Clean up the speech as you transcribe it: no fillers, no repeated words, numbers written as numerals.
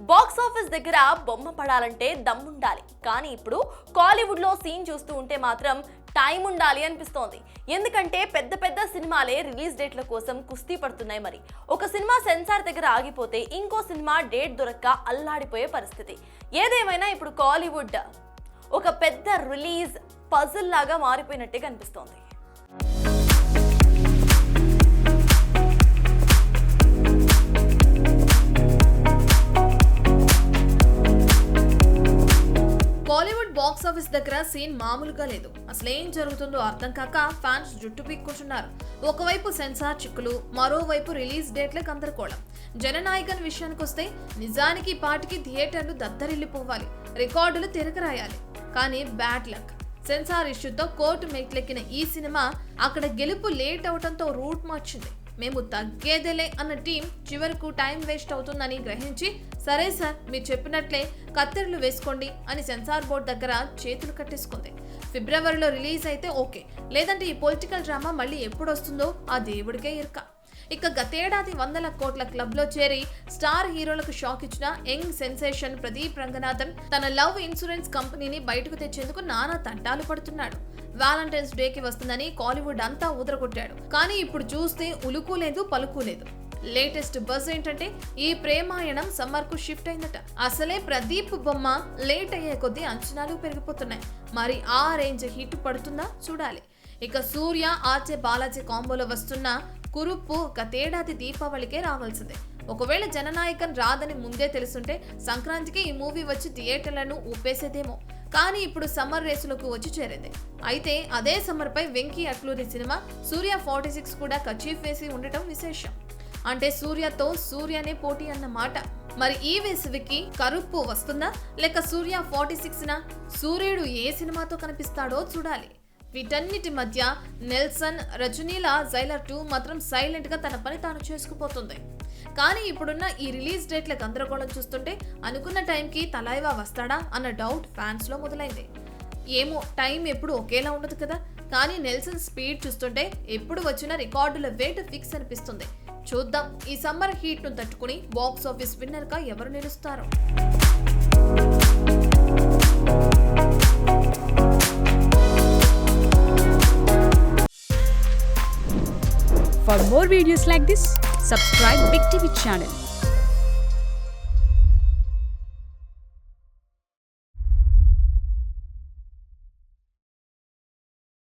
Box office దగ్గర బొమ్మ పడాలంటే దమ్ముండాలి. కానీ ఇప్పుడు కాలీవుడ్ లో సీన్ చూస్తూ ఉంటే మాత్రం టైం ఉండాలి అనిపిస్తోంది. ఎందుకంటే పెద్ద పెద్ద సినిమాలే రిలీజ్ డేట్ల కోసం కుస్తీ పడుతున్నాయి. మరి ఒక సినిమా సెన్సార్ దగ్గర ఆగిపోతే ఇంకో సినిమా డేట్ దొరక్క అల్లాడిపోయే పరిస్థితి. ఏదేమైనా ఇప్పుడు కాలీవుడ్ ఒక పెద్ద రిలీజ్ పజిల్ లాగా మారిపోయినట్టే కనిపిస్తోంది. బాలీవుడ్ బాక్స్ ఆఫీస్ దగ్గర సీన్ మామూలుగా లేదు. అసలు ఏం జరుగుతుందో అర్థం కాక ఫ్యాన్స్ జుట్టు పీక్కుంటున్నారు. ఒకవైపు సెన్సార్ చిక్కులు, మరోవైపు రిలీజ్ డేట్ల గందరగోళం. జననాయకన్ విషయానికి వస్తే నిజానికి పాటికి థియేటర్లు దద్దరిల్లిపోవాలి, రికార్డులు తిరగరాయాలి. కానీ బ్యాడ్ లక్, సెన్సార్ ఇష్యూతో కోర్టు మెట్లెక్కిన ఈ సినిమా అక్కడ గెలుపు లేట్ అవడంతో రూట్ మార్చింది. మేము తగ్గేదేలే అన్న టీం చివరకు టైం వేస్ట్ అవుతుందని గ్రహించి, సరే సార్ మీరు చెప్పినట్లే కత్తెరలు వేసుకోండి అని సెన్సార్ బోర్డు దగ్గర చేతులు కట్టేసుకుంది. ఫిబ్రవరిలో రిలీజ్ అయితే ఓకే, లేదంటే ఈ పొలిటికల్ డ్రామా మళ్ళీ ఎప్పుడు వస్తుందో ఆ దేవుడికే ఇరక. ఇక గతేడాది 100 కోట్ల క్లబ్ లో చేరి స్టార్ హీరోలకు షాక్ ఇచ్చిన యంగ్ సెన్సేషన్ ప్రదీప్ రంగనాథన్ తన లవ్ ఇన్సూరెన్స్ కంపెనీని బయటకు తెచ్చేందుకు నానా తంటాలు పడుతున్నాడు. వ్యాలంటైన్స్ డేకి వస్తుందని కాలీవుడ్ అంతా ఊదరగొట్టాడు. కానీ ఇప్పుడు చూస్తే ఉలుకు లేదు, పలుకు లేదు. లేటెస్ట్ బజ్ ఏంటంటే ఈ ప్రేమాయణం సమ్మర్ కు షిఫ్ట్ అయిందట. అసలే ప్రదీప్ బొమ్మ లేట్ అయ్యే కొద్దీ అంచనాలు పెరిగిపోతున్నాయి. మరి ఆ రేంజ్ హిట్ పడుతుందా చూడాలి. ఇక సూర్య ఆర్జే బాలాజీ కాంబోలో వస్తున్న కురుప్పు గతేడాది దీపావళికే రావాల్సిందే. ఒకవేళ జననాయకన్ రాదని ముందే తెలుసుంటే సంక్రాంతికి ఈ మూవీ వచ్చి థియేటర్లను ఊపేసేదేమో. కానీ ఇప్పుడు సమ్మర్ రేసులకు వచ్చి చేరింది. అయితే అదే సమ్మర్ పై వెంకీ అట్లూరి సినిమా సూర్య 46 కూడా కచీఫ్ వేసి ఉండటం విశేషం. అంటే సూర్యతో సూర్యనే పోటీ అన్నమాట. మరి ఈ వేసవికి కరుప్పు వస్తుందా లేక సూర్య 46 నా? సూర్యుడు ఏ సినిమాతో కనిపిస్తాడో చూడాలి. వీటన్నిటి మధ్య నెల్సన్ రజనీల జైలర్ 2 మాత్రం సైలెంట్ గా తన పని తాను చేసుకుపోతుంది. కానీ ఇప్పుడున్న ఈ రిలీజ్ డేట్ల గందరగోళం చూస్తుంటే అనుకున్న టైంకి తలైవా వస్తాడా అన్న డౌట్ ఫ్యాన్స్ లో మొదలైంది. ఏమో, టైం ఎప్పుడు ఒకేలా ఉండదు కదా. కానీ నెల్సన్ స్పీడ్ చూస్తుంటే ఎప్పుడు వచ్చిన రికార్డుల వేట్ ఫిక్స్ అనిపిస్తుంది. చూద్దాం ఈ సమ్మర్ హీట్ ను తట్టుకుని బాక్స్ ఆఫీస్ విన్నర్ గా ఎవరు నిలుస్తారో. For more videos like this, subscribe Big TV channel.